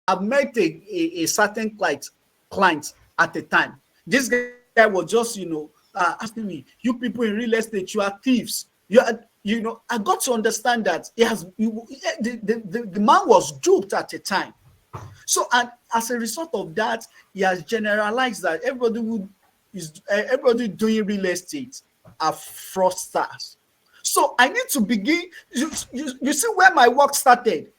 I've met a certain client at the time. This guy was just, asking me, you people in real estate, you are thieves. I got to understand that the man was duped at the time. So, and as a result of that, he has generalized that everybody doing real estate are fraudsters. So I need to begin. You see where my work started.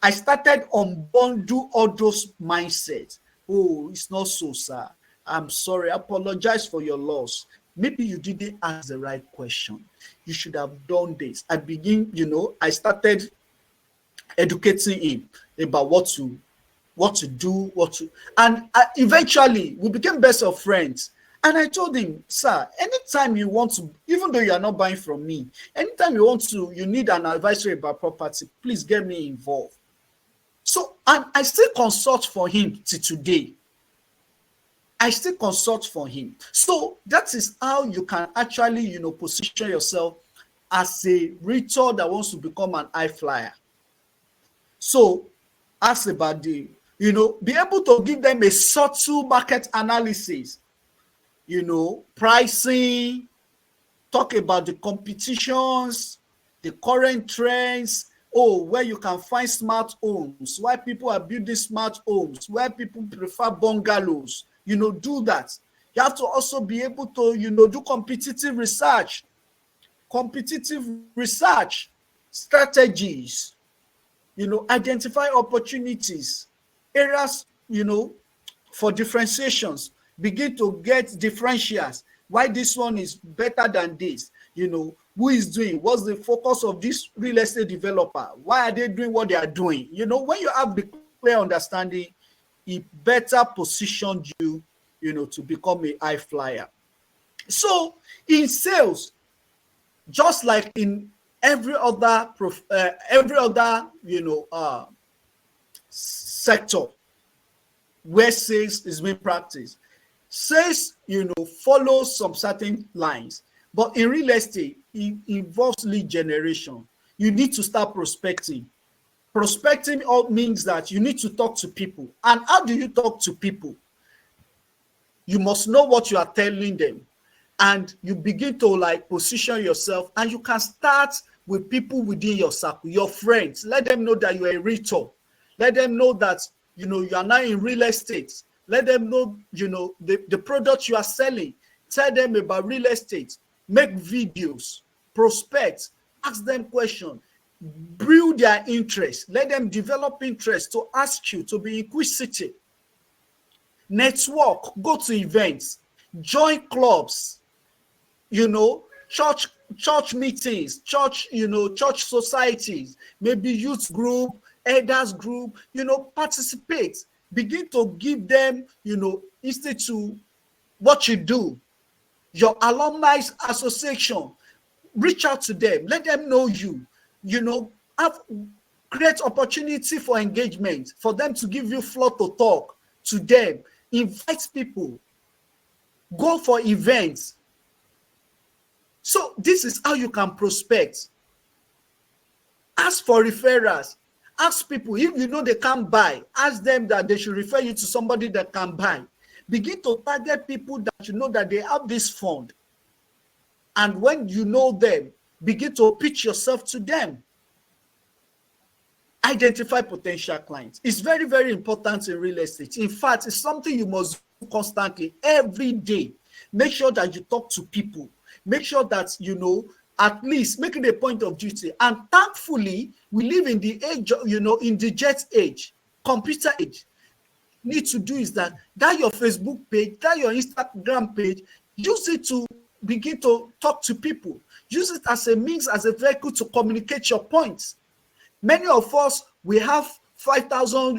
I started unbundle all those mindsets. Oh, it's not so, sir. I'm sorry. I apologize for your loss. Maybe you didn't ask the right question. You should have done this. I started educating him about what to do, and eventually we became best of friends. And I told him, sir, anytime you want to, even though you are not buying from me, anytime you need an advisory about property, please get me involved. So, and I still consult for him till today. I still consult for him. So that is how you can actually, position yourself as a realtor that wants to become an high flyer. So ask about be able to give them a subtle market analysis, pricing, talk about the competitions, the current trends, where you can find smart homes, why people are building smart homes, where people prefer bungalows, do that. You have to also be able to, do competitive research strategies, identify opportunities, areas, for differentiations, begin to get differentials. Why this one is better than this? Who is doing? What's the focus of this real estate developer? Why are they doing what they are doing? When you have the clear understanding, it better positions you, to become a high flyer. So in sales, just like in every other sector where sales is being practiced, sales follows some certain lines, but in real estate it involves lead generation. You need to start prospecting. Prospecting all means that you need to talk to people. And how do you talk to people? You must know what you are telling them, and you begin to position yourself, and you can start with people within your circle, your friends. Let them know that you are a realtor. Let them know that you are now in real estate. Let them know the product you are selling. Tell them about real estate. Make videos, prospect, ask them questions, build their interest. Let them develop interest to ask you, to be inquisitive. Network, go to events, join clubs, church meetings, church societies, maybe youth group, elders group, participate. Begin to give them, instead to what you do, your alumni association, reach out to them, let them know you, create opportunity for engagement, for them to give you floor to talk to them, invite people, go for events. So this is how you can prospect. Ask for referrals. Ask people, if they can't buy, ask them that they should refer you to somebody that can buy. Begin to target people that that they have this fund. And when you know them, begin to pitch yourself to them. Identify potential clients. It's very, very important in real estate. In fact, it's something you must do constantly, every day. Make sure that you talk to people. Make sure that, at least make it a point of duty. And thankfully, we live in the age, in the jet age, computer age. Need to do is that your Facebook page, that your Instagram page, use it to begin to talk to people. Use it as a means, as a vehicle to communicate your points. Many of us, we have 5,000,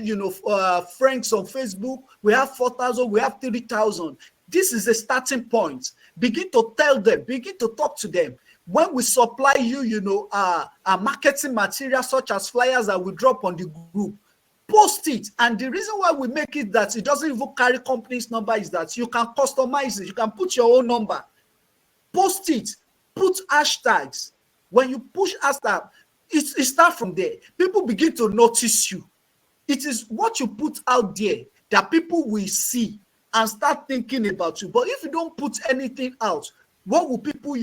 friends on Facebook. We have 4,000. We have 30,000. This is a starting point. Begin to tell them. Begin to talk to them. When we supply you, marketing material such as flyers that we drop on the group, post it. And the reason why we make it that it doesn't even carry company's number is that you can customize it. You can put your own number. Post it. Put hashtags. When you push hashtag, it starts from there. People begin to notice you. It is what you put out there that people will see and start thinking about you. But if you don't put anything out, what will people,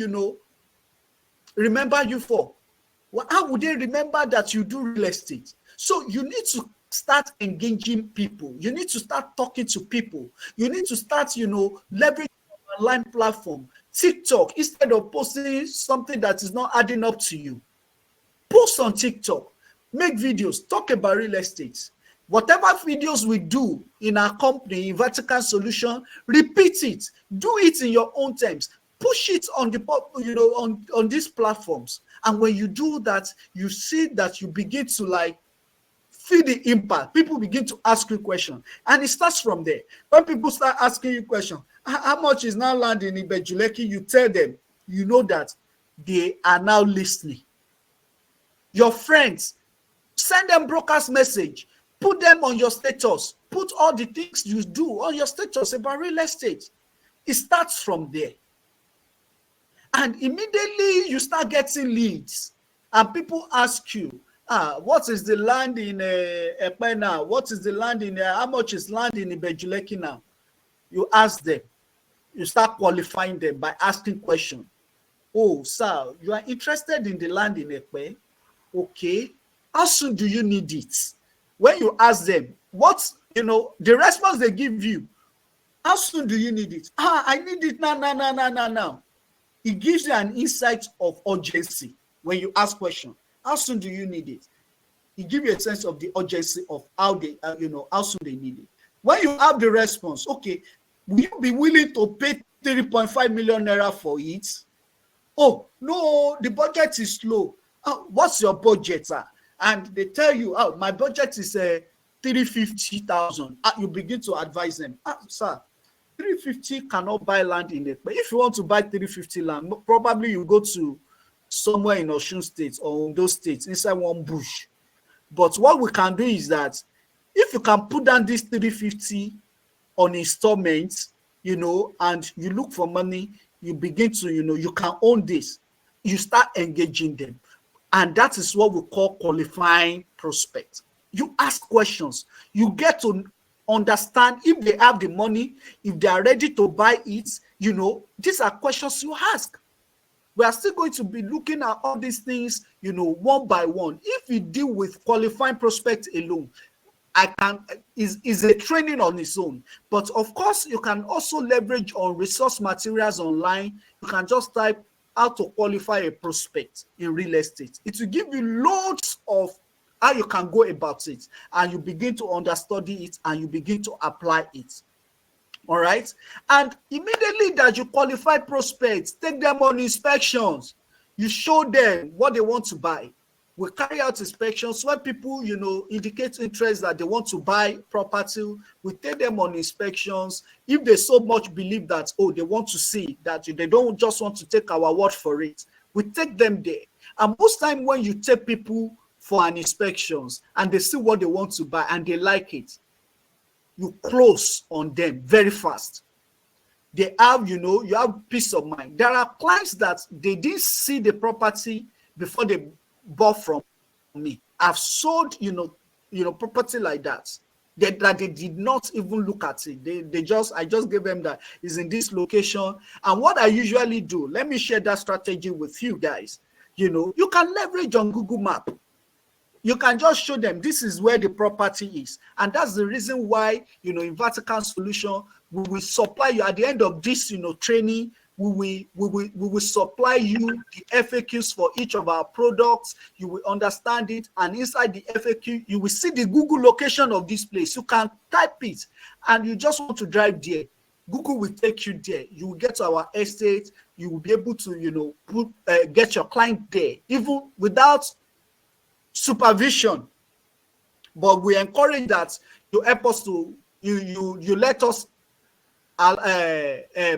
remember you for? Well, how would they remember that you do real estate? So you need to start engaging people. You need to start talking to people. You need to start, leveraging online platform, TikTok, instead of posting something that is not adding up to you. Post on TikTok, make videos, talk about real estate. Whatever videos we do in our company, in Vatican Solution, repeat it. Do it in your own terms. Push it on the on these platforms. And when you do that, you see that you begin to feel the impact. People begin to ask you questions. And it starts from there. When people start asking you questions, how much is now land in Ibejuleki? You tell them, you know that they are now listening. Your friends, send them broadcast message, put them on your status, put all the things you do on your status about real estate. It starts from there. And immediately you start getting leads, and people ask you, what is the land in Epe now? What is the land in, how much is land in Ibejuleki now? You ask them. You start qualifying them by asking questions. Oh, sir, you are interested in the land in Epe? Okay. How soon do you need it? When you ask them, the response they give you, how soon do you need it? I need it now. It gives you an insight of urgency when you ask questions. How soon do you need it? It gives you a sense of the urgency of how they, how soon they need it. When you have the response, okay, will you be willing to pay 3.5 million naira for it? Oh, no, the budget is low. What's your budget, sir? And they tell you, my budget is 350,000. You begin to advise them, sir, 350 cannot buy land in it. But if you want to buy 350 land, probably you go to somewhere in Osun State or in those states, inside one bush. But what we can do is that if you can put down this 350 on installments, and you look for money, you begin to, you can own this. You start engaging them. And that is what we call qualifying prospects. You ask questions. You get to understand if they have the money, if they are ready to buy it. These are questions you ask. We are still going to be looking at all these things, one by one. If you deal with qualifying prospects alone, is a training on its own. But of course, you can also leverage on resource materials online. You can just type how to qualify a prospect in real estate. It will give you loads of how you can go about it, and you begin to understudy it and you begin to apply it. All right. And immediately that you qualify prospects, take them on inspections. You show them what they want to buy. We carry out inspections. When people, indicate interest that they want to buy property, we take them on inspections. If they so much believe that, they want to see, that they don't just want to take our word for it, we take them there. And most time when you take people for an inspections and they see what they want to buy and they like it, you close on them very fast. They have, you have peace of mind. There are clients that they didn't see the property before they bought from me. I've sold, property like that. That they did not even look at it. I just gave them that is in this location. And what I usually do, let me share that strategy with you guys. You can leverage on Google Map. You can just show them this is where the property is. And that's the reason why, in Vatican Solution, we will supply you at the end of this, training. We will supply you the FAQs for each of our products. You will understand it. And inside the FAQ, you will see the Google location of this place. You can type it and you just want to drive there. Google will take you there. You will get to our estate. You will be able to, get your client there, even without supervision. But we encourage that you help us to, you let us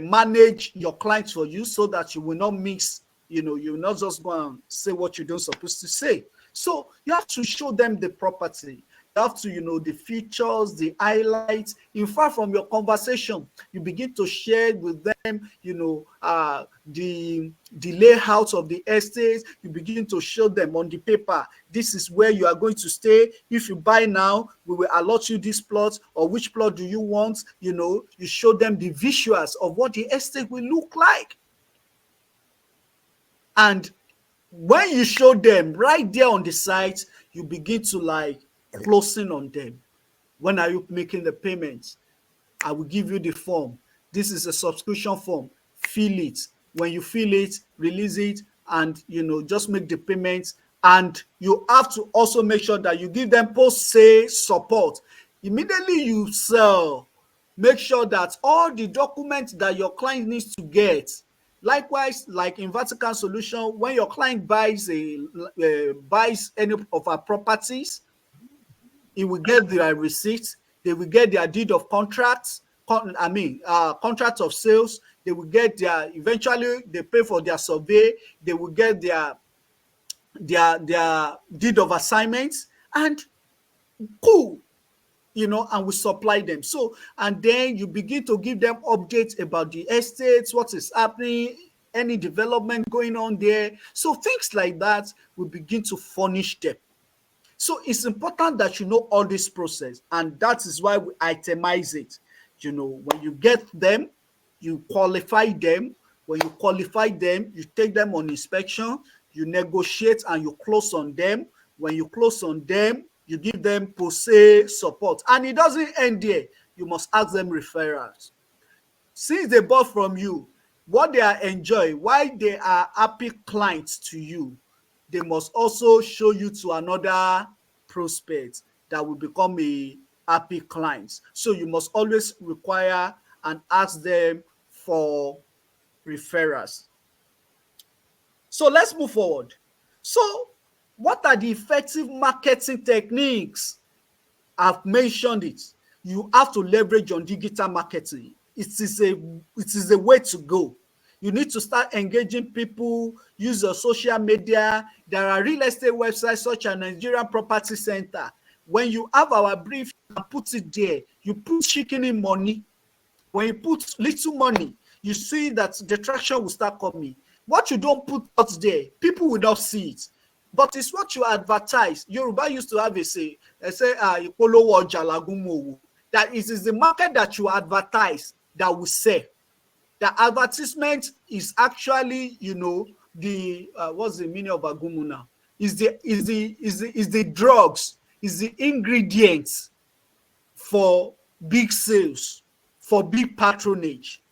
manage your clients for you, so that you will not mix, you will not just go and say what you don't supposed to say. So you have to show them the property. have to, the features, the highlights. In fact, from your conversation, you begin to share with them, the layout of the estate. You begin to show them on the paper, this is where you are going to stay. If you buy now, we will allot you this plot, or which plot do you want? You show them the visuals of what the estate will look like. And when you show them right there on the site, you begin to closing on them. When are you making the payments? I will give you the form. This is a subscription form. Fill it. When you fill it, release it, and just make the payments. And you have to also make sure that you give them post-sale support. Immediately you sell, make sure that all the documents that your client needs to get. Likewise, like in Vatican solution, when your client buys any of our properties, he will get their receipts. They will get their deed of contracts. Contract of sales. They will get eventually they pay for their survey. They will get their deed of assignments, and cool. And we supply them. So, and then you begin to give them updates about the estates, what is happening, any development going on there. So things like that will begin to furnish them. So it's important that you know all this process, and that is why we itemize it. When you get them, you qualify them. When you qualify them, you take them on inspection, you negotiate, and you close on them. When you close on them, you give them post-sale support. And it doesn't end there. You must ask them referrals. Since they bought from you, what they are enjoying, why they are happy clients to you, they must also show you to another prospect that will become a happy client. So you must always require and ask them for referrals. So let's move forward. So what are the effective marketing techniques? I've mentioned it. You have to leverage on digital marketing. It is a way to go. You need to start engaging people, use your social media. There are real estate websites such as Nigerian Property Center. When you have our brief and put it there, you put chicken in money. When you put little money, you see that the traction will start coming. What you don't put out there, people will not see it. But it's what you advertise. Yoruba used to have a say, that it is the market that you advertise that will sell. The advertisement is actually, the what's the meaning of agumu now? Is the drugs, is the ingredients for big sales, for big patronage.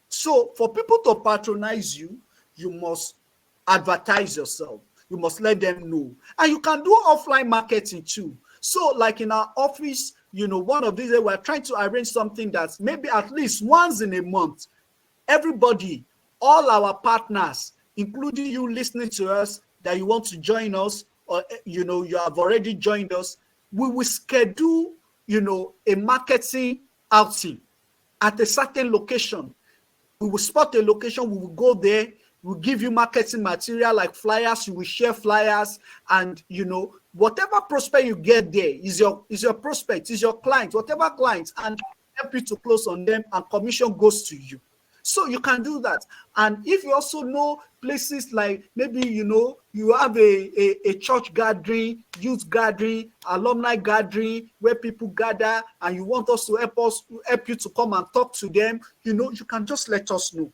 So for people to patronize you, you must advertise yourself. You must let them know. And you can do offline marketing too. So like in our office, one of these days we're trying to arrange something that's maybe at least once in a month. Everybody, all our partners, including you listening to us, that you want to join us, or you have already joined us, we will schedule, a marketing outing at a certain location. We will spot a location, we will go there, we'll give you marketing material like flyers, you will share flyers, and whatever prospect you get there is your prospect, is your client, whatever clients, and help you to close on them, and commission goes to you. So you can do that. And if you also know places like maybe you have a church gathering, youth gathering, alumni gathering, where people gather, and you want us to help you to come and talk to them, you can just let us know.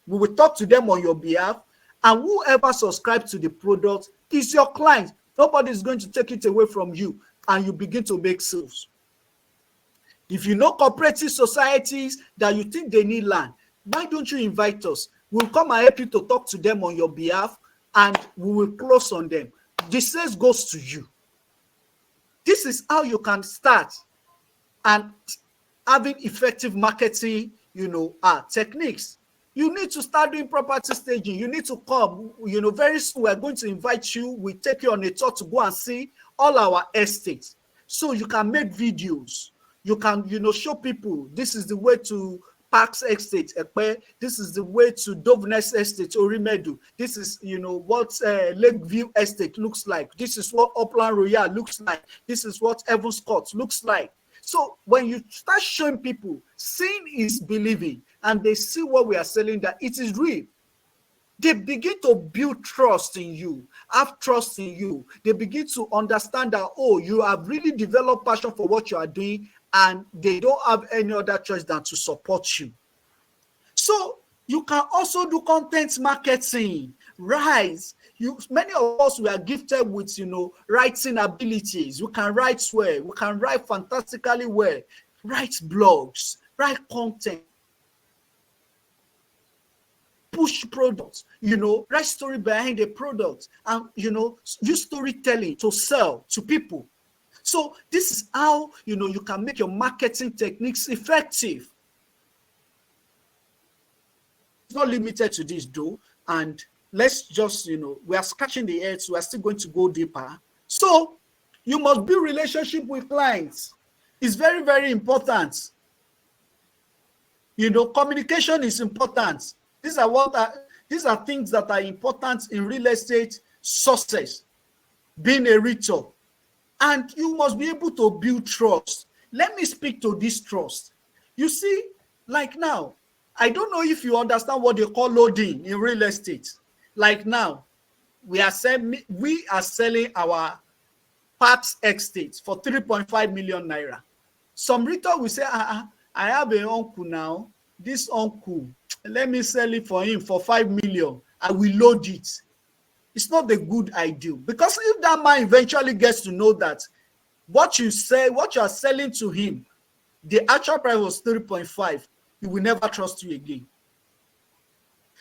We will talk to them on your behalf, and whoever subscribes to the product is your client. Nobody is going to take it away from you, and you begin to make sales. If you know cooperative societies that you think they need land, why don't you invite us? We'll come and help you to talk to them on your behalf, and we will close on them. The sales goes to you. This is how you can start and having effective marketing, techniques. You need to start doing property staging. You need to come. Very soon we're going to invite you. We take you on a tour to go and see all our estates. So you can make videos. You can, show people this is the way to Parks Estate, Ekpe. This is the way to Doveness Estate, Orimedu. This is, what Lakeview Estate looks like. This is what Upland Royal looks like. This is what Evans Court looks like. So when you start showing people, seeing is believing, and they see what we are selling, that it is real, they begin to build trust in you, have trust in you. They begin to understand that, oh, you have really developed passion for what you are doing, and they don't have any other choice than to support you. So you can also do content marketing, right? Many of us, we are gifted with, writing abilities. We can write well. We can write fantastically well. Write blogs, write content, push products, write story behind the product, and, use storytelling to sell to people. So this is how, you can make your marketing techniques effective. It's not limited to this though. And let's just, we are scratching the edge. So we are still going to go deeper. So you must build relationship with clients. It's very, very important. Communication is important. These are things that are important in real estate success, being a realtor. And you must be able to build trust. Let me speak to this trust. You see, like now, I don't know if you understand what they call loading in real estate. Like now, we are selling our Parks Estate for 3.5 million naira. Some realtor will say, I have an uncle now. This uncle, let me sell it for him for 5 million. I will load it. It's not a good idea, because if that man eventually gets to know that what you are selling to him, the actual price was 3.5, he will never trust you again.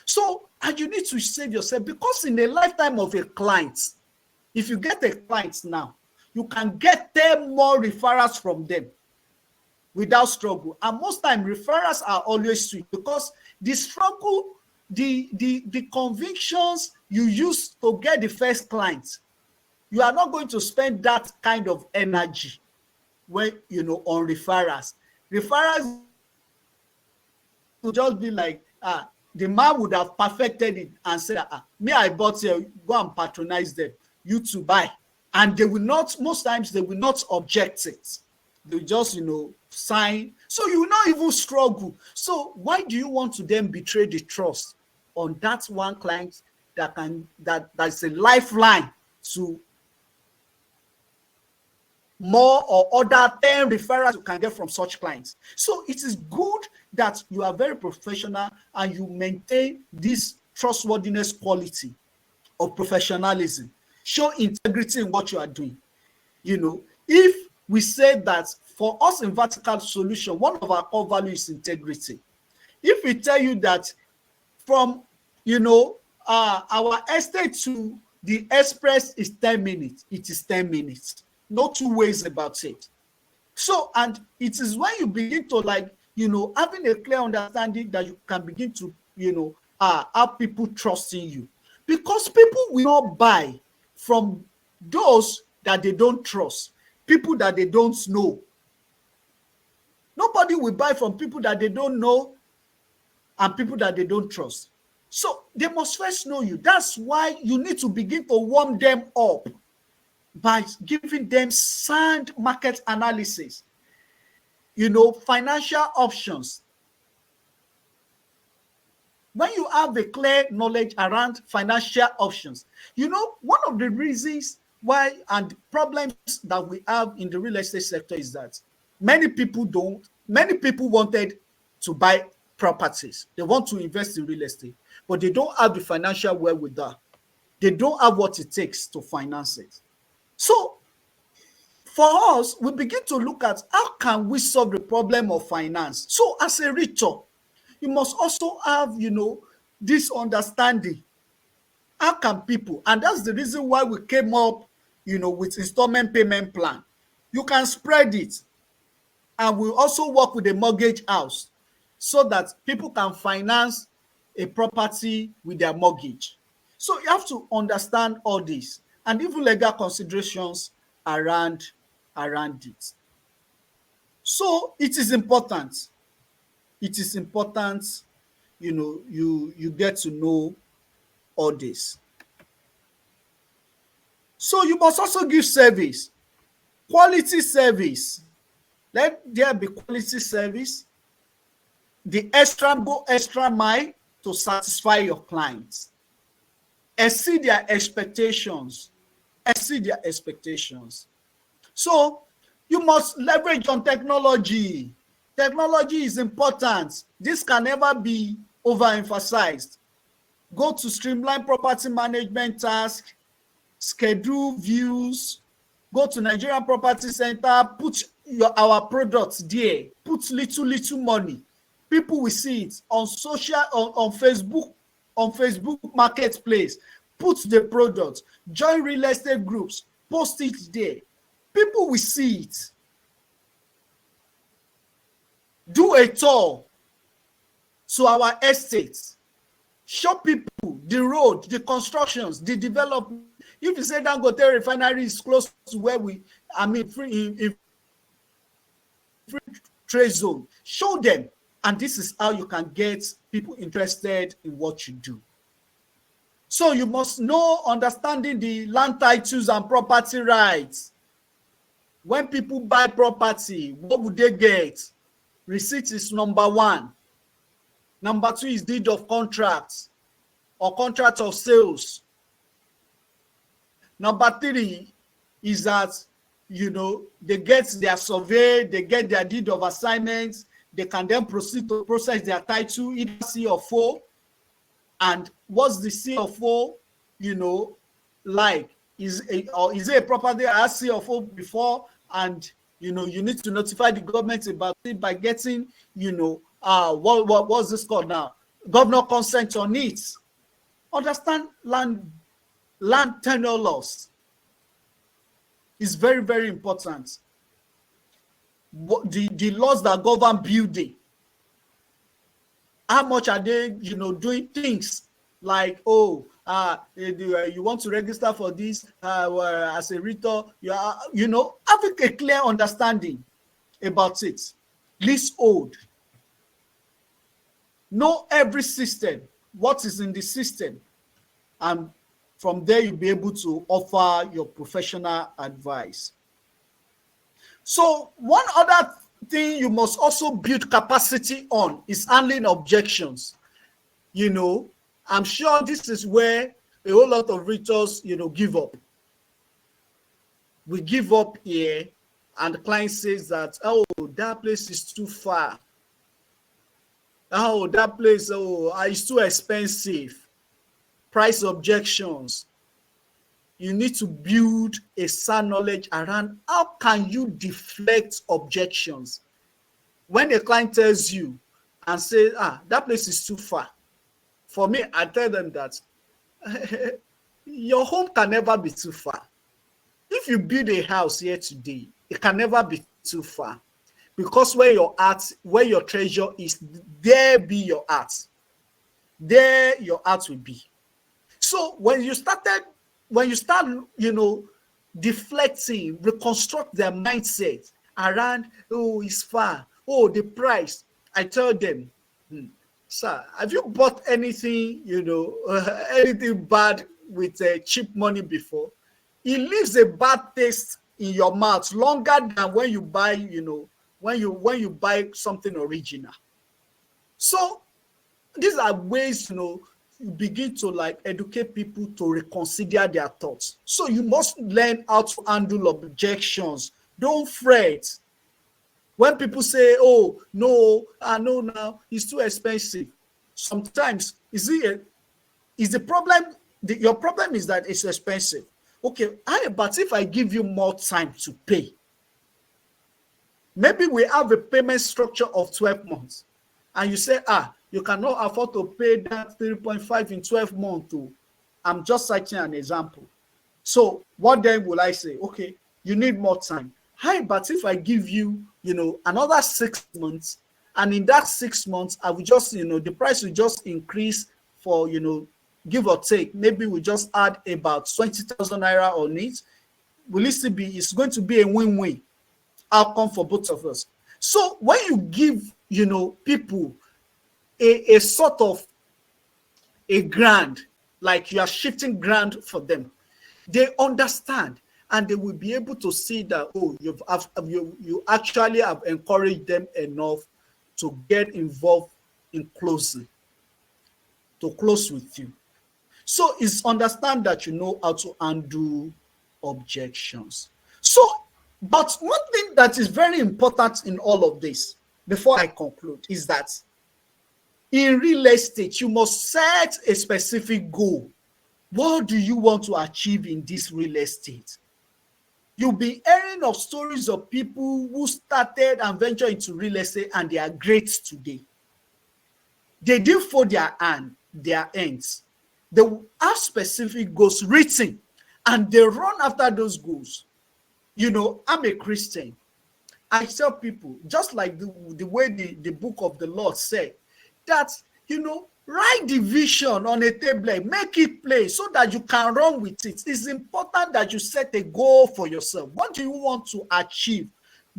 So, and you need to save yourself, because in the lifetime of a client, if you get a client now, you can get 10 more referrals from them without struggle. And most time referrals are always sweet, because the struggle, the convictions you use to get the first client, you are not going to spend that kind of energy when, on referrals. Referrals will just be like, the man would have perfected it and said, me, I bought here, go and patronize them, you to buy. And they will not, most times they will not object it. They just, sign. So you will not even struggle. So why do you want to then betray the trust on that one client that's a lifeline to more or other 10 referrals you can get from such clients? So it is good that you are very professional and you maintain this trustworthiness quality of professionalism. Show integrity in what you are doing. If we say that for us in Vertical Solution, one of our core values is integrity. If we tell you that from, our estate to the express is 10 minutes, it is 10 minutes. No two ways about it. So, and it is when you begin to having a clear understanding that you can begin to, have people trusting you. Because people will not buy from those that they don't trust, people that they don't know. Nobody will buy from people that they don't know and people that they don't trust. So they must first know you. That's why you need to begin to warm them up by giving them sound market analysis, financial options. When you have a clear knowledge around financial options, one of the reasons why and problems that we have in the real estate sector is that many people wanted to buy properties. They want to invest in real estate, but they don't have the financial wherewithal. They don't have what it takes to finance it. So for us, we begin to look at how can we solve the problem of finance. So as a realtor, you must also have, this understanding. How can people, and that's the reason why we came up, with installment payment plan. You can spread it, and we also work with a mortgage house so that people can finance a property with their mortgage. So you have to understand all this, and even legal considerations around it. So it is important, it is important, you get to know all this. So you must also give service, quality service. Let there be quality service. The go extra mile to satisfy your clients. Exceed their expectations. Exceed their expectations. So you must leverage on technology. Technology is important. This can never be overemphasized. Go to streamline property management tasks, schedule views, go to Nigerian Property Center, put our products there, put little money. People will see it on on Facebook Marketplace. Put the product, join real estate groups, post it there. People will see it. Do a tour to our estates. Show people the road, the constructions, the development. If you say Dangote refinery is close to where free trade zone, show them. And this is how you can get people interested in what you do. So you must know, understanding the land titles and property rights. When people buy property, what would they get? Receipt is number one. Number two is deed of contracts or contract of sales. Number three is that, they get their survey, they get their deed of assignments, they can then proceed to process their title, either C4. And what's the C4, like? Is it a property that has C4 before? And, you need to notify the government about it by getting, what's this called now? Governor consent on it. Understand land tenure laws is very, very important. The laws that govern building, how much are they, doing things like, you want to register for this as a realtor, having a clear understanding about it. Leasehold. Know every system, what is in the system, and from there you'll be able to offer your professional advice. So one other thing you must also build capacity on is handling objections. I'm sure this is where a whole lot of realtors, give up. We give up here, and the client says that, oh, that place is too far. Oh, that place, it's too expensive. Price objections. You need to build a sound knowledge around how can you deflect objections. When a client tells you and says, that place is too far. For me, I tell them that your home can never be too far. If you build a house here today, it can never be too far. Because where your treasure is, there be your heart. There your heart will be. So when you start, deflecting, reconstruct their mindset around, oh, it's far, oh, the price. I tell them, sir, have you bought anything, anything bad with cheap money before? It leaves a bad taste in your mouth longer than when you buy, when you buy something original. So these are ways, you begin to educate people to reconsider their thoughts. So you must learn how to handle objections. Don't fret. When people say, oh, no, now it's too expensive. Sometimes, is the problem, your problem is that it's expensive. Okay, but if I give you more time to pay, maybe we have a payment structure of 12 months, and you say, you cannot afford to pay that 3.5 in 12 months. I'm just citing an example. So what then will I say? Okay, you need more time. But if I give you, another 6 months, and in that 6 months, I will just, the price will just increase for, give or take. Maybe we just add about 20,000 naira on it. Will it still be? It's going to be a win-win outcome for both of us. So when you give people a sort of a ground, like you are shifting ground for them. They understand, and they will be able to see that, oh, you actually have encouraged them enough to get involved in closing, to close with you. So it's understand that you know how to undo objections. So, but one thing that is very important in all of this, before I conclude, is that in real estate, you must set a specific goal. What do you want to achieve in this real estate? You'll be hearing of stories of people who started and ventured into real estate and they are great today. They didn't fold their ends. They will have specific goals written and they run after those goals. I'm a Christian. I tell people, just like the way the book of the Lord said, that, write the vision on a tablet, make it plain so that you can run with it. It's important that you set a goal for yourself. What do you want to achieve?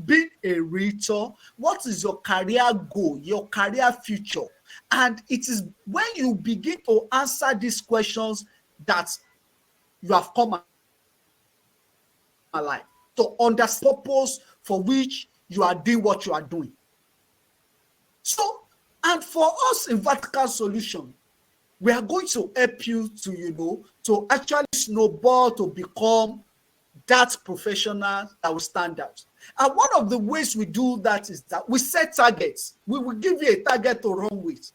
Being a realtor, what is your career goal, your career future? And it is when you begin to answer these questions that you have come alive, to understand the purpose for which you are doing what you are doing. So, and for us in Vatican Solution, we are going to help you to actually snowball to become that professional that will stand out. And one of the ways we do that is that we set targets. We will give you a target to run with.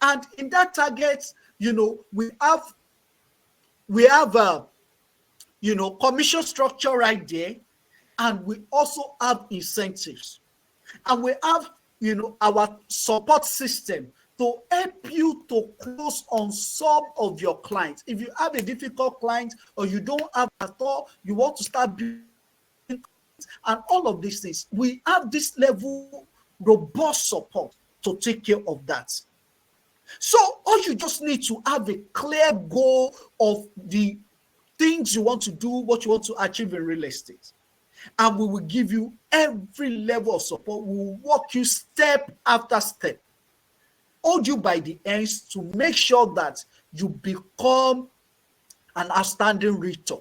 And in that target, we have commission structure right there. And we also have incentives. And we have, our support system to help you to close on some of your clients. If you have a difficult client or you don't have at all, you want to start building and all of these things, we have this level robust support to take care of that. So all you just need to have a clear goal of the things you want to do, what you want to achieve in real estate. And we will give you every level of support. We will walk you step after step, hold you by the hands to make sure that you become an outstanding realtor.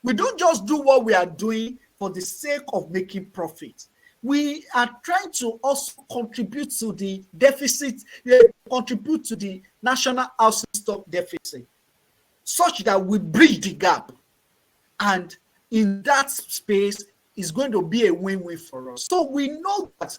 We don't just do what we are doing for the sake of making profit. We are trying to also contribute to the deficit, contribute to the national housing stock deficit, such that we bridge the gap. And in that space is going to be a win-win for us. So we know that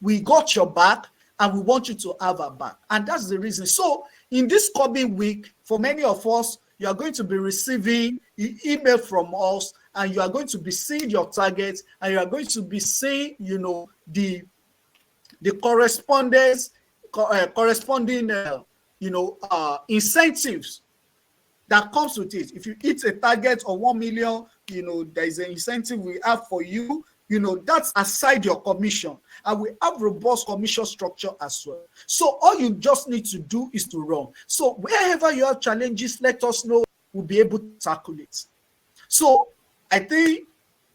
we got your back and we want you to have our back. And that's the reason. So in this coming week, for many of us, you are going to be receiving email from us and you are going to be seeing your targets and you are going to be seeing, the corresponding, incentives that comes with it. If you hit a target of 1 million, there is an incentive we have for you. That's aside your commission. And we have robust commission structure as well. So all you just need to do is to run. So wherever you have challenges, let us know. We'll be able to tackle it. So I think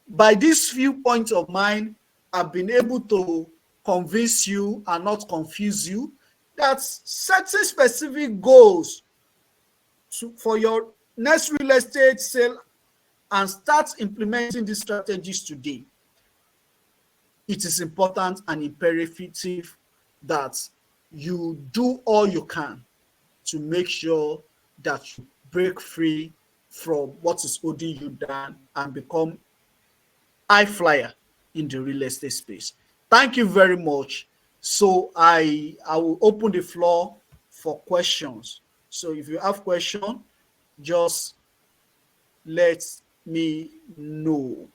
by these few points of mine, I've been able to convince you and not confuse you that setting specific goals for your next real estate sale and start implementing these strategies today. It is important and imperative that you do all you can to make sure that you break free from what is holding you down and become high flyer in the real estate space. Thank you very much. So I will open the floor for questions. So if you have questions, just let me know.